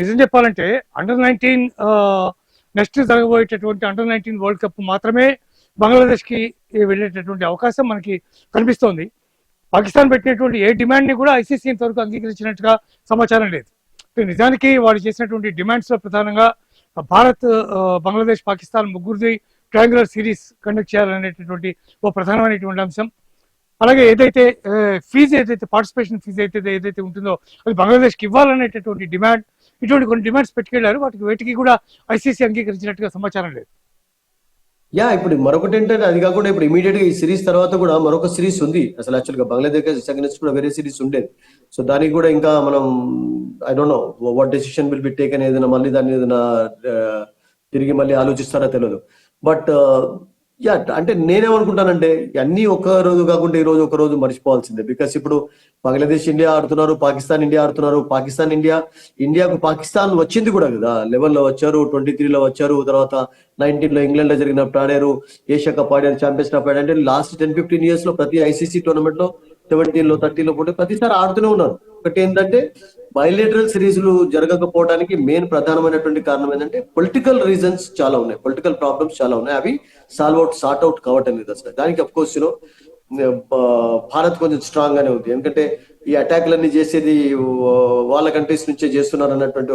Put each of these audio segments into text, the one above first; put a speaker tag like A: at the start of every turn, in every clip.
A: నిజం చెప్పాలంటే under 19 next జరగబోయేటటువంటి అండర్ 19 వరల్డ్ కప్ మాత్రమే బంగ్లాదేశ్కి వెళ్ళేటటువంటి అవకాశం మనకి కనిపిస్తోంది. పాకిస్తాన్ పెట్టినటువంటి ఏ డిమాండ్ని కూడా ఐసీసీ ఇంతవరకు అంగీకరించినట్టుగా సమాచారం లేదు. నిజానికి వాళ్ళు చేసినటువంటి డిమాండ్స్లో ప్రధానంగా భారత్, బంగ్లాదేశ్, పాకిస్తాన్ ముగ్గురిది ట్రయాంగులర్ సిరీస్ కండక్ట్ చేయాలనేటటువంటి ఓ ప్రధానమైనటువంటి అంశం. అలాగే ఏదైతే ఫీజు, ఏదైతే పార్టిసిపేషన్ ఫీజు ఏదైతే ఉంటుందో అది బంగ్లాదేశ్కి ఇవ్వాలనేటటువంటి డిమాండ్, ఇటువంటి కొన్ని డిమాండ్స్ పెట్టుకెళ్లారు. వేటికి కూడా ఐసీసీ అంగీకరించినట్టుగా సమాచారం లేదు.
B: ఇప్పుడు మరొకటి ఏంటంటే, అది కాకుండా ఇప్పుడు ఇమీడియట్ గా ఈ సిరీస్ తర్వాత కూడా మరొక సిరీస్ ఉంది. అసలు యాక్చువల్ గా బంగ్లాదేశ్ అగైన్స్ కూడా వేరే సిరీస్ ఉండేది. సో దానికి కూడా ఇంకా మనం I don't know what decision will be taken, ఏదైనా మళ్ళీ దాన్ని ఏదైనా తిరిగి మళ్ళీ ఆలోచిస్తారో తెలియదు. బట్ అంటే నేనేమనుకుంటానంటే, అన్ని ఒక్క రోజు కాకుండా ఈ రోజు ఒక రోజు మర్చిపోవాల్సిందే. బికాస్ ఇప్పుడు బంగ్లాదేశ్ ఇండియా ఆడుతున్నారు, పాకిస్తాన్ ఇండియా ఆడుతున్నారు. పాకిస్తాన్ ఇండియాకు పాకిస్తాన్ వచ్చింది కూడా కదా, 11 లో వచ్చారు, 23 వచ్చారు, తర్వాత 19 లో ఇంగ్లాండ్ లో జరిగినప్పుడు ఆడారు, ఏషియా కప్ ఆడారు, ఛాంపియన్స్ కప్ ఆడారు. అంటే లాస్ట్ 10-15 years లో ప్రతి ఐసీసీ టోర్నమెంట్ లో 17 లో 30 లో పోటీ ప్రతిసారి ఆడుతూనే ఉన్నారు. ఒకటి ఏంటంటే, బయలేటరల్ సిరీస్లు జరగకపోవడానికి మెయిన్ ప్రధానమైనటువంటి కారణం ఏంటంటే పొలిటికల్ రీజన్స్ చాలా ఉన్నాయి, పొలిటికల్ ప్రాబ్లమ్స్ చాలా ఉన్నాయి. అవి సార్ట్ అవుట్ కావటం లేదు అసలు. దానికి అఫ్ కోర్స్ భారత్ కొంచెం స్ట్రాంగ్ గానే ఉంది. ఎందుకంటే ఈ అటాక్లన్నీ చేసేది వాళ్ళ కంట్రీస్ నుంచే చేస్తున్నారు అన్నటువంటి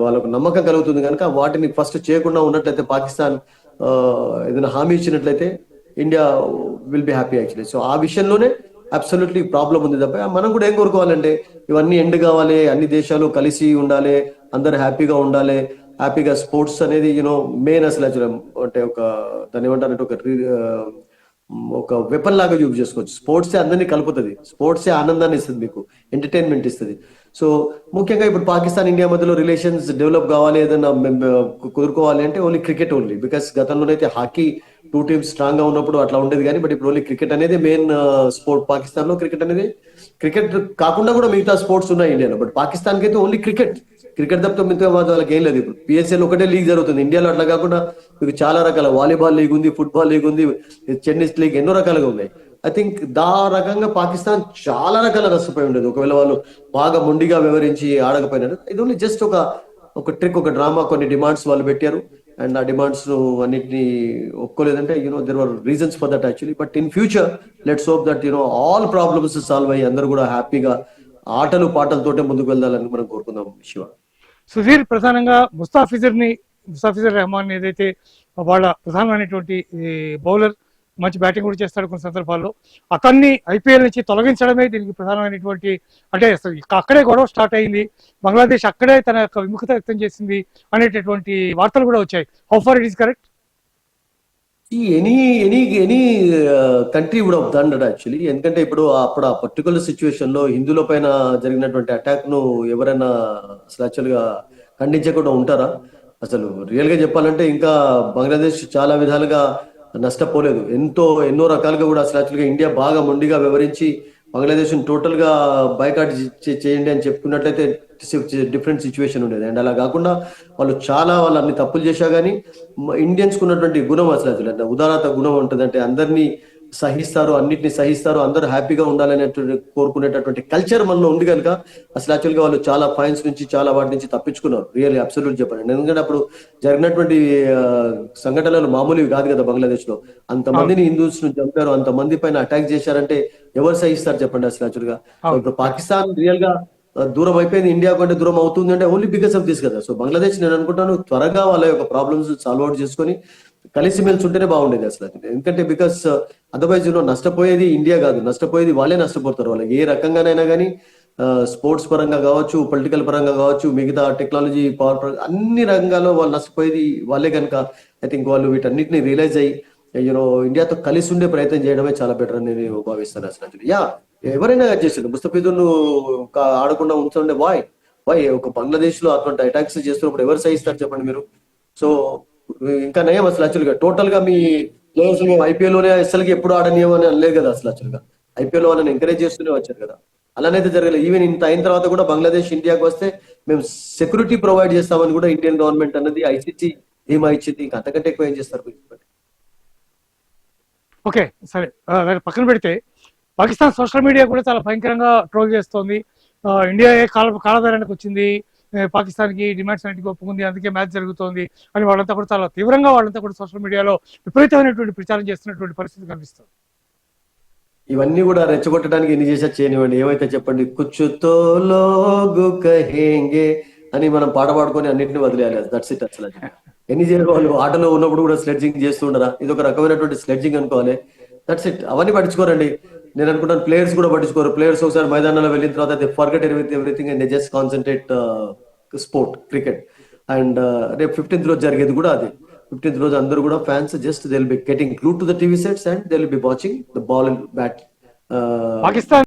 B: వాళ్ళకు నమ్మకం కలుగుతుంది. కనుక వాటిని ఫస్ట్ చేయకుండా ఉన్నట్లయితే, పాకిస్తాన్ ఏదైనా హామీ ఇచ్చినట్లయితే India will be happy actually. So ఆ విషయంలోనే అబ్సల్యూట్లీ ప్రాబ్లం ఉంది తప్ప, మనం కూడా ఏం కోరుకోవాలంటే ఇవన్నీ ఎండ్ కావాలి, అన్ని దేశాలు కలిసి ఉండాలి, అందరు హ్యాపీగా ఉండాలి, హ్యాపీగా స్పోర్ట్స్ అనేది మెయిన్ అసలు అంటే దాన్ని ఏమంటారంటే ఒక వెపన్ లాగా యూజ్ చేసుకోవచ్చు. స్పోర్ట్సే అందరినీ కలుపుతుంది, స్పోర్ట్సే ఆనందాన్ని ఇస్తుంది, మీకు ఎంటర్టైన్మెంట్ ఇస్తుంది. సో ముఖ్యంగా ఇప్పుడు పాకిస్తాన్ ఇండియా మధ్యలో రిలేషన్స్ డెవలప్ కావాలి, ఏదైనా కుదురుకోవాలి అంటే ఓన్లీ క్రికెట్ ఓన్లీ. బికాస్ గతంలోనైతే హాకీ 2 teams స్ట్రాంగ్ గా ఉన్నప్పుడు అట్లా ఉండేది, కానీ బట్ ఇప్పుడు ఓన్లీ క్రికెట్ అనేది మెయిన్ స్పోర్ట్. పాకిస్తాన్ లో క్రికెట్ కాకుండా కూడా మిగతా స్పోర్ట్స్ ఉన్నాయి ఇండియాలో, బట్ పాకిస్తాన్ కి అయితే ఓన్లీ క్రికెట్ తప్ప మిగతా వాళ్ళకి ఏం లేదు. ఇప్పుడు పిఎస్ఎల్ ఒకటే లీగ్ జరుగుతుంది. ఇండియాలో అట్లా కాకుండా మీకు చాలా రకాల వాలీబాల్ లీగ్ ఉంది, ఫుట్బాల్ లీగ్ ఉంది, టెన్నిస్ లీగ్, ఎన్నో రకాలుగా ఉన్నాయి. ఐ థింక్ రకంగా పాకిస్తాన్ చాలా రకాల నష్టపోయి ఉండేది ఒకవేళ వాళ్ళు బాగా మొండిగా వివరించి ఆడకపోయినారు. ఇది ఓన్లీ జస్ట్ ఒక ట్రిక్, ఒక డ్రామా, కొన్ని డిమాండ్స్ వాళ్ళు పెట్టారు. అండ్ ఆ డిమాండ్స్ అన్నిటిని ఒప్పుకోలేదంటే there were reasons for that actually. But in future let's hope that all problems solve అయ్యి అందరూ కూడా హ్యాపీగా ఆటలు పాటలతోటే ముందుకు వెళ్ళాలని మనం కోరుకుందాం. శివ
A: సుధీర్, ప్రధానంగా ముస్తాఫిజుర్ రెహమాన్ ఏదైతే వాళ్ళ ప్రధానమైనటువంటి బౌలర్, మంచి బ్యాటింగ్ కూడా చేస్తాడు కొన్ని సందర్భాల్లో, అతన్ని ఐపీఎల్ నుంచి తొలగించడమే దీనికి ప్రధానమైనటువంటి, అంటే అక్కడే గొడవ స్టార్ట్ అయింది, బంగ్లాదేశ్ అక్కడే తన యొక్క విముఖత వ్యక్తం చేసింది అనేటటువంటి వార్తలు కూడా వచ్చాయి. How far it is correct?
B: Any country would have done that actually. ఎందుకంటే ఇప్పుడు అప్పుడు ఆ పర్టికులర్ సిచ్యువేషన్ లో హిందువుల పైన జరిగినటువంటి అటాక్ ను ఎవరైనా అసలు యాక్చువల్ గా ఖండించకుండా ఉంటారా? అసలు రియల్ గా చెప్పాలంటే ఇంకా బంగ్లాదేశ్ చాలా విధాలుగా నష్టపోలేదు, ఎన్నో రకాలుగా కూడా అసలు యాక్చువల్గా ఇండియా బాగా మొండిగా వివరించి బంగ్లాదేశ్ టోటల్ గా బైకాట్ చేయండి అని చెప్పుకున్నట్లయితే డిఫరెంట్ సిచ్యువేషన్ ఉండేది. అండ్ అలా కాకుండా వాళ్ళు అన్ని తప్పులు చేశా కానీ ఇండియన్స్ ఉన్నటువంటి గుణం అసలు ఉదారత గుణం ఉంటుంది. అంటే అందరినీ సహిస్తారు, అన్నిటిని సహిస్తారు, అందరూ హ్యాపీగా ఉండాలనేటువంటి కోరుకునేటటువంటి కల్చర్ మనలో ఉంది కనుక అసలు యాక్చువల్గా వాళ్ళు చాలా ఫైన్స్ నుంచి, చాలా వాటి నుంచి తప్పించుకున్నారు. రియల్లీ అబ్సల్యూట్ చెప్పండి. ఎందుకంటే అప్పుడు జరిగినటువంటి సంఘటనలు మామూలువి కాదు కదా. బంగ్లాదేశ్ లో అంతమందిని హిందూస్ ను చంపారు, అంతమంది పైన అటాక్ చేశారంటే ఎవరు సహిస్తారు చెప్పండి అసలు యాక్చువల్గా. ఇప్పుడు పాకిస్తాన్ రియల్ గా దూరం అయిపోయింది, ఇండియా కంటే దూరం అవుతుంది అంటే ఓన్లీ బికాస్ ఆఫ్ దిస్ కదా. సో బంగ్లాదేశ్ నేను అనుకుంటాను త్వరగా వాళ్ళ యొక్క ప్రాబ్లమ్స్ సాల్వ్ అవుట్ చేసుకొని కలిసిమెలిసి ఉంటేనే బాగుండేది అసలు. ఎందుకంటే బికాస్ అదర్వైజ్ నష్టపోయేది ఇండియా కాదు, నష్టపోయేది వాళ్ళే నష్టపోతారు. వాళ్ళకి ఏ రకంగానైనా కానీ స్పోర్ట్స్ పరంగా కావచ్చు, పొలిటికల్ పరంగా కావచ్చు, మిగతా టెక్నాలజీ పవర్ అన్ని రంగాల్లో వాళ్ళు నష్టపోయేది వాళ్ళే కనుక ఐ థింక్ వాళ్ళు వీటన్నిటిని రియలైజ్ అయ్యి ఇండియాతో కలిసి ఉండే ప్రయత్నం చేయడమే చాలా బెటర్ అని నేను భావిస్తాను అసలు. ఎవరైనా చేసింది ముస్తఫిజుర్ను ఆడకుండా ఉంచండి. వై ఒక బంగ్లాదేశ్ లో అటువంటి అటాక్స్ చేస్తున్నప్పుడు ఎవరు సహిస్తారు చెప్పండి మీరు? సో ఇంకా నయం అసలు యాక్చువల్గా టోటల్ గా మీ ప్లేయర్స్ ఐపీఎల్ లోనే అసలుకి ఎప్పుడు ఆడనీయమని అనలేదు కదా అసలు. యాక్చువల్గా ఐపీఎల్ వాళ్ళని ఎంకరేజ్ చేస్తూనే వచ్చారు కదా. అలానైతే జరగలేదు. ఈవెన్ ఇంత అయిన తర్వాత కూడా బంగ్లాదేశ్ ఇండియాకి వస్తే మేము సెక్యూరిటీ ప్రొవైడ్ చేస్తామని కూడా ఇండియన్ గవర్నమెంట్ అన్నది ఐసీసీ ధీమా ఇచ్చింది. ఇంకా అంతకంటే ఎక్కువ ఏం చేస్తారు?
A: ఓకే, సరే, పక్కన పెడితే పాకిస్తాన్ సోషల్ మీడియా కూడా చాలా భయంకరంగా ట్రోల్ చేస్తోంది. ఇండియా కాలబేరానికి వచ్చింది, పాకిస్తాన్కి డిమాండ్స్ అన్నిటికీ ఒప్పుకుంది, అందుకే మ్యాచ్ జరుగుతోంది అని వాళ్ళంతా కూడా చాలా తీవ్రంగా వాళ్ళంతా కూడా సోషల్ మీడియాలో విపరీతమైనటువంటి ప్రచారం చేస్తున్నటువంటి పరిస్థితి కనిపిస్తుంది.
B: ఇవన్నీ కూడా రెచ్చగొట్టడానికి ఎన్ని చేసా చేయనివ్వండి, ఏమైతే చెప్పండి. కుచ్చుతో లోగు కహేంగే అని మనం పాట పాడుకొని అన్నింటిని వదిలేయాలి. That's it. అసలు అది ఎన్ని చేయాలి. వాళ్ళు ఆటలో ఉన్నప్పుడు కూడా స్లెడ్జింగ్ చేస్తుండరా, ఇది ఒక రకమైనటువంటి స్లెడ్జింగ్ అనుకోవాలి. That's it. అవన్నీ పట్టించుకోరండి. నేను అనుకుంటాను ప్లేయర్స్ కూడా పట్టించుకోరు. ప్లేయర్స్ ఒకసారి మైదానంలో వెళ్ళిన తర్వాత they forget everything and they just concentrate sport cricket. And రేపు 15th రోజు జరిగేది కూడా అదే. 15th రోజు అందరూ కూడా fans just they will be getting glued to the TV sets and they will be watching the ball and bat.
A: Pakistan